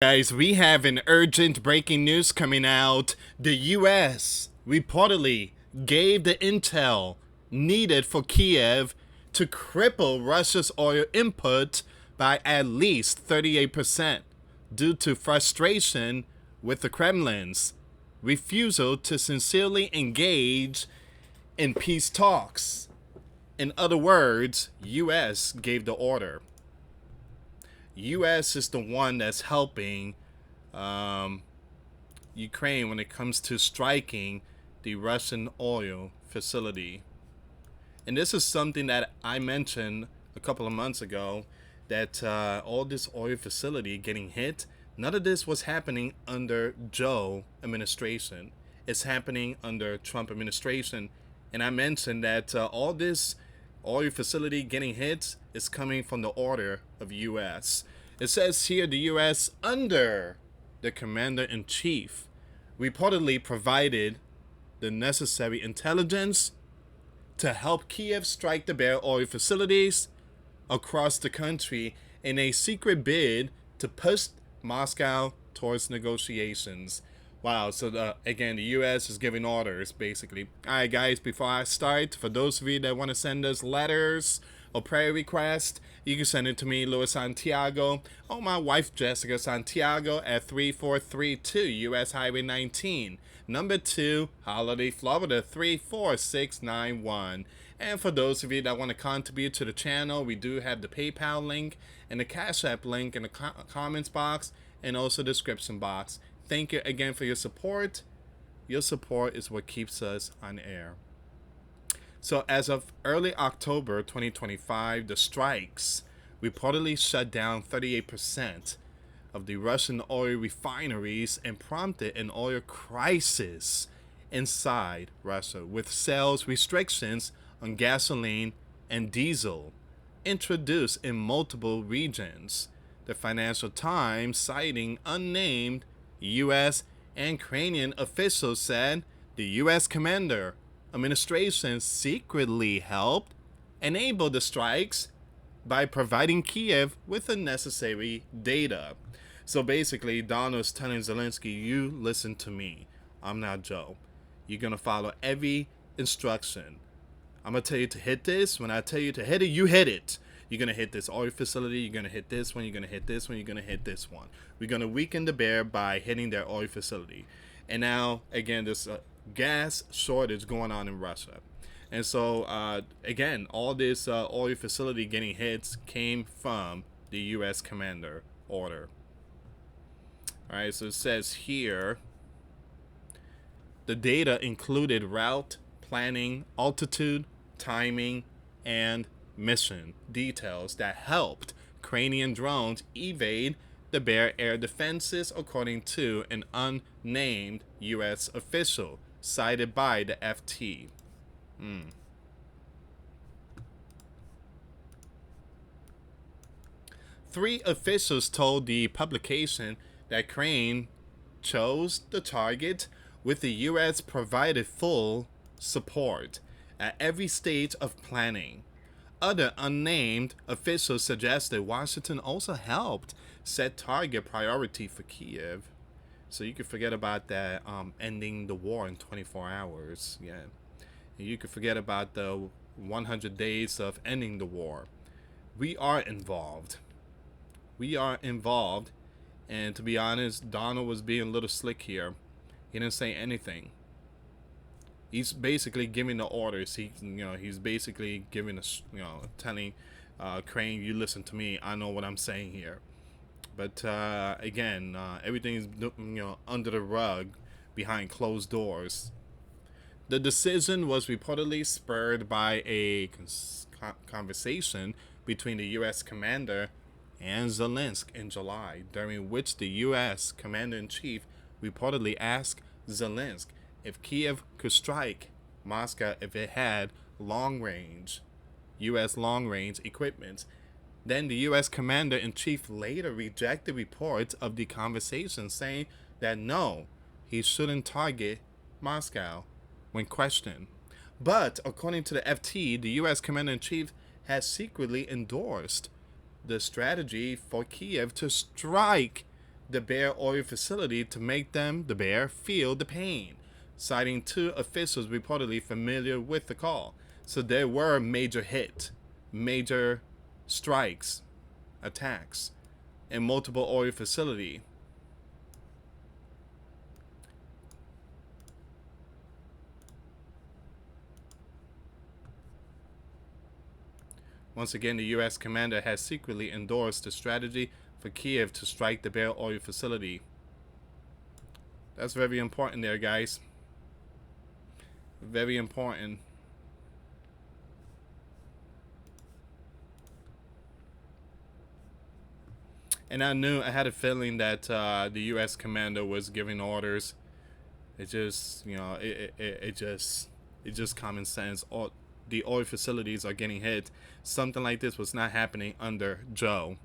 Guys, we have an urgent breaking news coming out. The US reportedly gave the intel needed for Kiev to cripple Russia's oil input by at least 38% due to frustration with the Kremlin's refusal to sincerely engage in peace talks. In other words, US gave the order. U.S. is the one that's helping Ukraine when it comes to striking the Russian oil facility. And this is something that I mentioned a couple of months ago, that all this oil facility getting hit, none of this was happening under Joe administration. It's happening under Trump administration. And I mentioned that all this oil facility getting hit is coming from the order of U.S. It says here the U.S. under the commander-in-chief reportedly provided the necessary intelligence to help Kiev strike the bare oil facilities across the country in a secret bid to push Moscow towards negotiations. Wow, so again, the U.S. is giving orders, basically. Alright, guys, before I start, for those of you that want to send us letters or prayer requests, you can send it to me, US Santiago, or my wife, Jessica Santiago, at 3432 U.S. Highway 19, number 2, Holiday, Florida, 34691. And for those of you that want to contribute to the channel, we do have the PayPal link and the Cash App link in the comments box and also description box. Thank you again for your support. Your support is what keeps us on air. So as of early October 2025, the strikes reportedly shut down 38% of the Russian oil refineries and prompted an oil crisis inside Russia, with sales restrictions on gasoline and diesel introduced in multiple regions. The Financial Times, citing unnamed U.S. and Ukrainian officials, said the U.S. commander administration secretly helped enable the strikes by providing Kiev with the necessary data. So basically, Donald's telling Zelensky, you listen to me. I'm not Joe. You're going to follow every instruction. I'm going to tell you to hit this. When I tell you to hit it, you hit it. You're going to hit this oil facility. You're going to hit this one. You're going to hit this one. You're going to hit this one. We're going to weaken the bear by hitting their oil facility. And now, again, there's a gas shortage going on in Russia. And so, again, all this oil facility getting hits came from the U.S. commander order. All right, so it says here, the data included route, planning, altitude, timing, and mission details that helped Ukrainian drones evade the bare air defenses, according to an unnamed U.S. official cited by the FT. Three officials told the publication that Ukraine chose the target, with the U.S. provided full support at every stage of planning. Other unnamed officials suggested Washington also helped set target priority for Kiev. So you could forget about that ending the war in 24 hours. Yeah. And you could forget about the 100 days of ending the war. We are involved. We are involved. And to be honest, Donald was being a little slick here. He didn't say anything. He's basically giving the orders. He's basically giving us, telling Crane, you listen to me. I know what I'm saying here. But again, everything is under the rug, behind closed doors. The decision was reportedly spurred by a conversation between the U.S. commander and Zelensky in July, during which the U.S. commander-in-chief reportedly asked Zelensky if Kiev could strike Moscow if it had U.S. long-range equipment. Then the U.S. commander-in-chief later rejected reports of the conversation, saying that no, he shouldn't target Moscow when questioned. But according to the FT, the U.S. commander-in-chief has secretly endorsed the strategy for Kiev to strike the Bear oil facility to make them, the Bear, feel the pain, citing two officials reportedly familiar with the call. So there were major strikes, attacks in multiple oil facility. Once again, the U.S. commander has secretly endorsed the strategy for Kiev to strike the Bear oil facility. That's very important there, guys. Very important. And I had a feeling that the U.S. commander was giving orders. It just, it just common sense. The oil facilities are getting hit. Something like this was not happening under Joe.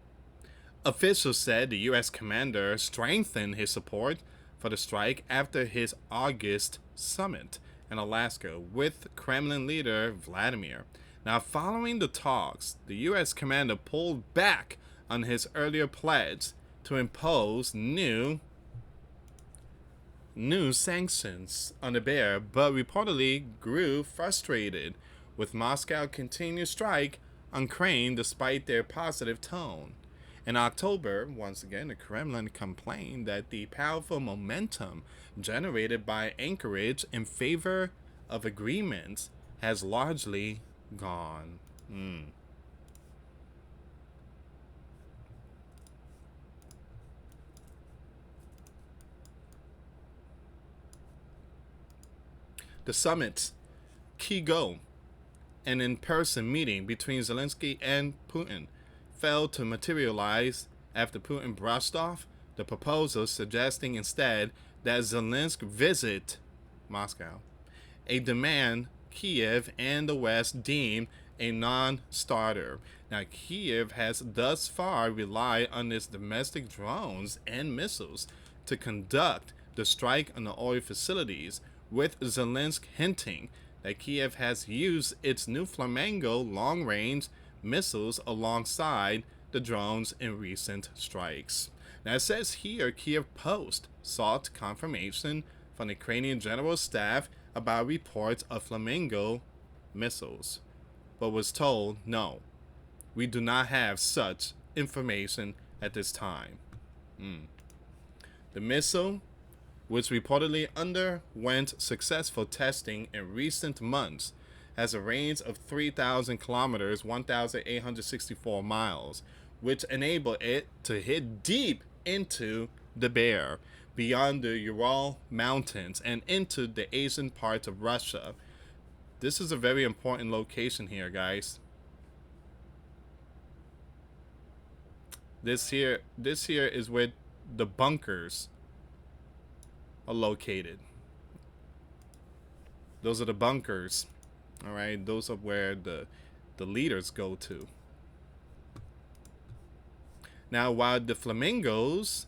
Officials said the U.S. commander strengthened his support for the strike after his August summit in Alaska with Kremlin leader Vladimir. Now, following the talks, the U.S. commander pulled back on his earlier pledge to impose new sanctions on the Bear, but reportedly grew frustrated with Moscow's continued strike on Ukraine despite their positive tone. In October, once again, the Kremlin complained that the powerful momentum generated by Anchorage in favor of agreements has largely gone. The summit's key goal, an in-person meeting between Zelensky and Putin, failed to materialize after Putin brushed off the proposal, suggesting instead that Zelensky visit Moscow, a demand Kiev and the West deemed a non-starter. Now, Kiev has thus far relied on its domestic drones and missiles to conduct the strike on the oil facilities, with Zelensky hinting that Kiev has used its new Flamingo long-range missiles alongside the drones in recent strikes. Now, it says here Kiev Post sought confirmation from the Ukrainian General Staff about reports of Flamingo missiles, but was told, no, we do not have such information at this time. The missile, which reportedly underwent successful testing in recent months, has a range of 3,000 kilometers, 1,864 miles, which enable it to hit deep into the Bear, beyond the Ural Mountains, and into the Asian parts of Russia. This is a very important location here, guys. This here is where the bunkers are located. Those are the bunkers. All right, those are where the leaders go to. Now, while the Flamingos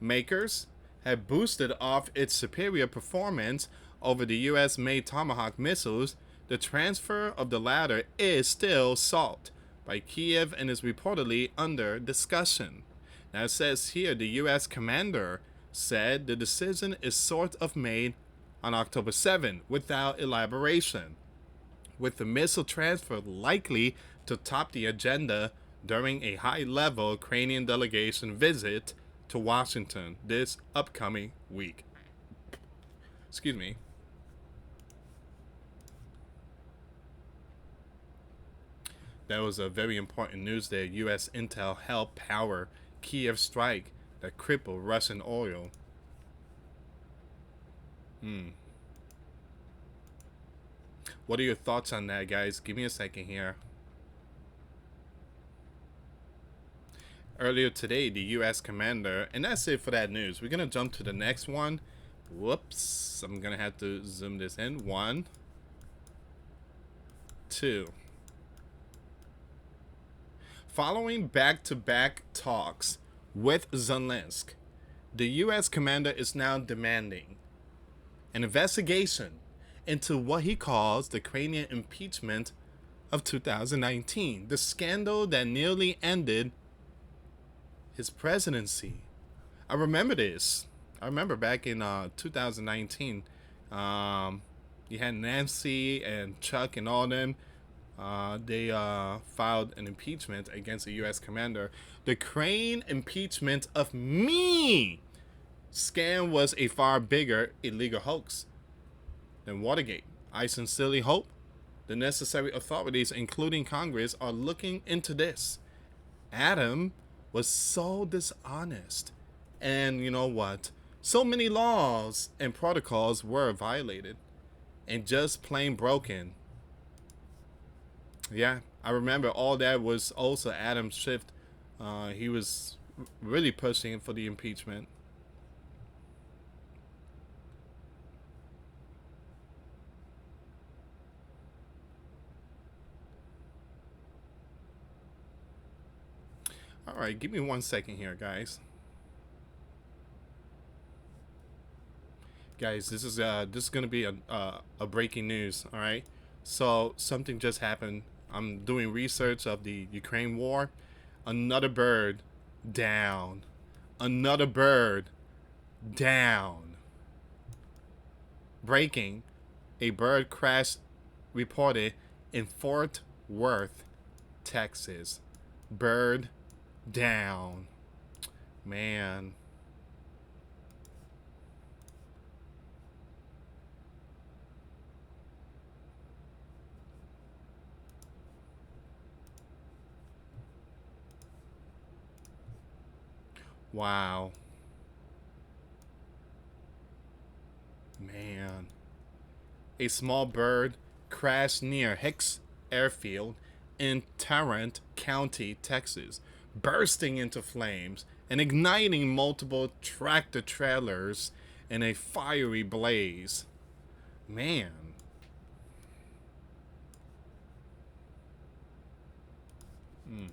makers have boosted off its superior performance over the US-made Tomahawk missiles, the transfer of the latter is still sought by Kiev and is reportedly under discussion. Now, it says here the US commander said the decision is sort of made on October 7 without elaboration, with the missile transfer likely to top the agenda during a high-level Ukrainian delegation visit to Washington this upcoming week. Excuse me. That was a very important news there. U.S. intel helped power Kiev strike that crippled Russian oil. What are your thoughts on that, guys? Give me a second here. Earlier today, the U.S. commander, and that's it for that news. We're going to jump to the next one. Whoops. I'm going to have to zoom this in. 1, 2. Following back-to-back talks with Zelensky, the U.S. commander is now demanding an investigation into what he calls the Ukrainian impeachment of 2019, the scandal that nearly ended his presidency. I remember this. I remember back in 2019, um, you had Nancy and Chuck and all them. They filed an impeachment against the U.S. commander. The Crane impeachment of me scam was a far bigger illegal hoax than Watergate. I sincerely hope the necessary authorities, including Congress, are looking into this. Adam was so dishonest. And you know what? So many laws and protocols were violated and just plain broken. Yeah, I remember all that was also Adam's shift. He was really pushing for the impeachment. All right, give me 1 second here, guys. Guys, this is gonna be a breaking news. All right, so something just happened. I'm doing research of the Ukraine war. Another bird down. Another bird down. Breaking: a bird crash reported in Fort Worth, Texas. Bird down. Man. Wow. Man. A small bird crashed near Hicks Airfield in Tarrant County, Texas, bursting into flames and igniting multiple tractor trailers in a fiery blaze. Man. Mm.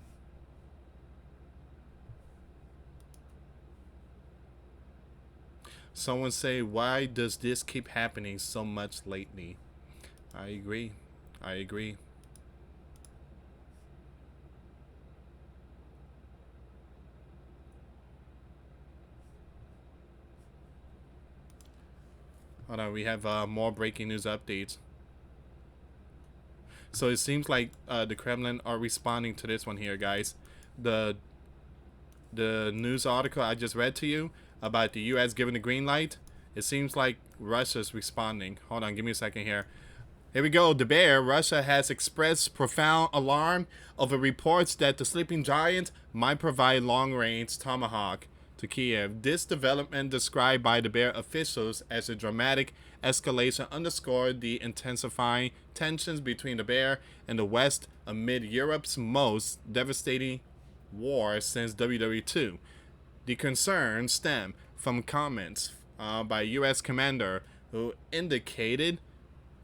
Someone say, why does this keep happening so much lately? I agree. I agree. Hold on, we have more breaking news updates. So it seems like the Kremlin are responding to this one here, guys. The the news article I just read to you about the U.S. giving the green light. It seems like Russia's responding. Hold on, give me a second here. Here we go. The Bear. Russia has expressed profound alarm over reports that the sleeping giant might provide long-range Tomahawk to Kiev. This development, described by the Bear officials as a dramatic escalation, underscored the intensifying tensions between the Bear and the West amid Europe's most devastating war since WW2. The concerns stem from comments by U.S. commander who indicated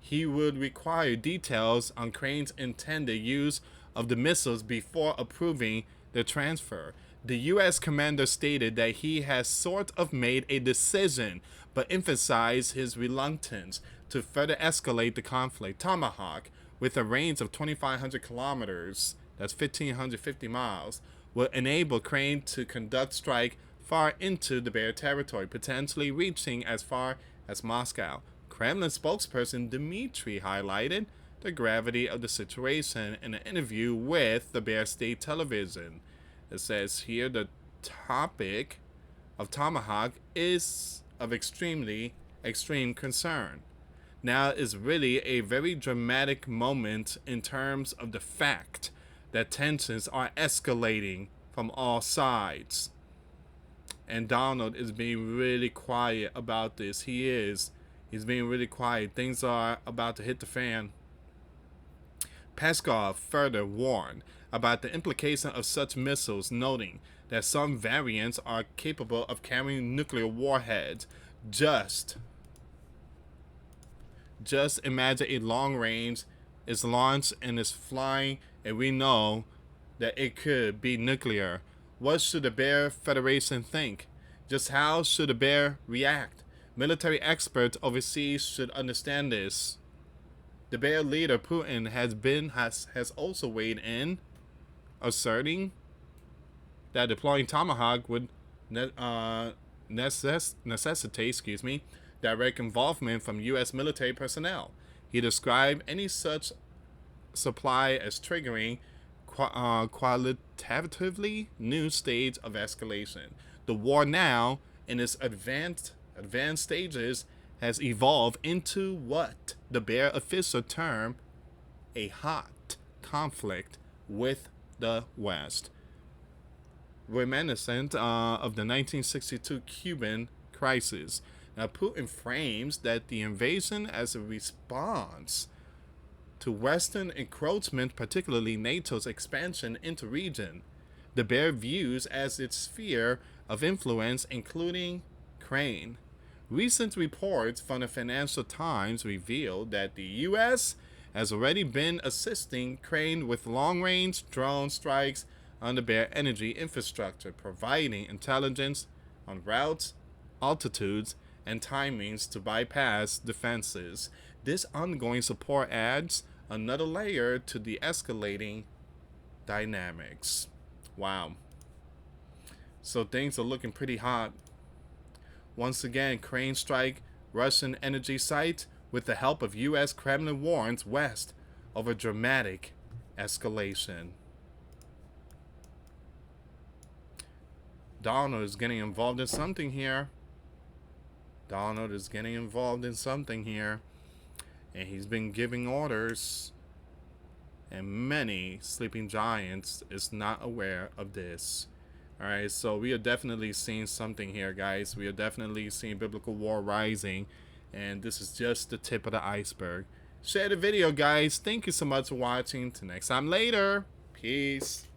he would require details on Crane's intended use of the missiles before approving the transfer. The U.S. commander stated that he has sort of made a decision, but emphasized his reluctance to further escalate the conflict. Tomahawk, with a range of 2,500 kilometers, that's 1,550 miles, will enable Crane to conduct strike far into the Bear territory, potentially reaching as far as Moscow. Kremlin spokesperson Dmitry highlighted the gravity of the situation in an interview with the Bear State Television. It says here the topic of Tomahawk is of extreme concern. Now is really a very dramatic moment in terms of the fact that tensions are escalating from all sides. And Donald is being really quiet about this. He's being really quiet. Things are about to hit the fan. Peskov further warned about the implication of such missiles, noting that some variants are capable of carrying nuclear warheads. Just imagine a long range is launched and is flying, and we know that it could be nuclear. What should the Bear Federation think? Just how should the Bear react? Military experts overseas should understand this. The Bear leader Putin has also weighed in, asserting that deploying Tomahawk would necessitate, direct involvement from U.S. military personnel. He described any such supply as triggering qualitatively new stage of escalation. The war now, in its advanced stages, has evolved into what the Bear official term a hot conflict with the West, reminiscent of the 1962 Cuban crisis. Now, Putin frames that the invasion as a response to Western encroachment, particularly NATO's expansion into region. The Bear views as its sphere of influence, including Ukraine. Recent reports from the Financial Times reveal that the U.S. has already been assisting Ukraine with long-range drone strikes on the Bear energy infrastructure, providing intelligence on routes, altitudes, and timings to bypass defenses. This ongoing support adds another layer to the escalating dynamics. Wow. So things are looking pretty hot. Once again, Ukraine strike Russian energy site with the help of U.S. Kremlin warns West over dramatic escalation. Donald is getting involved in something here. And he's been giving orders. And many sleeping giants is not aware of this. Alright, so we are definitely seeing something here, guys. We are definitely seeing biblical war rising. And this is just the tip of the iceberg. Share the video, guys. Thank you so much for watching. Till next time later. Peace.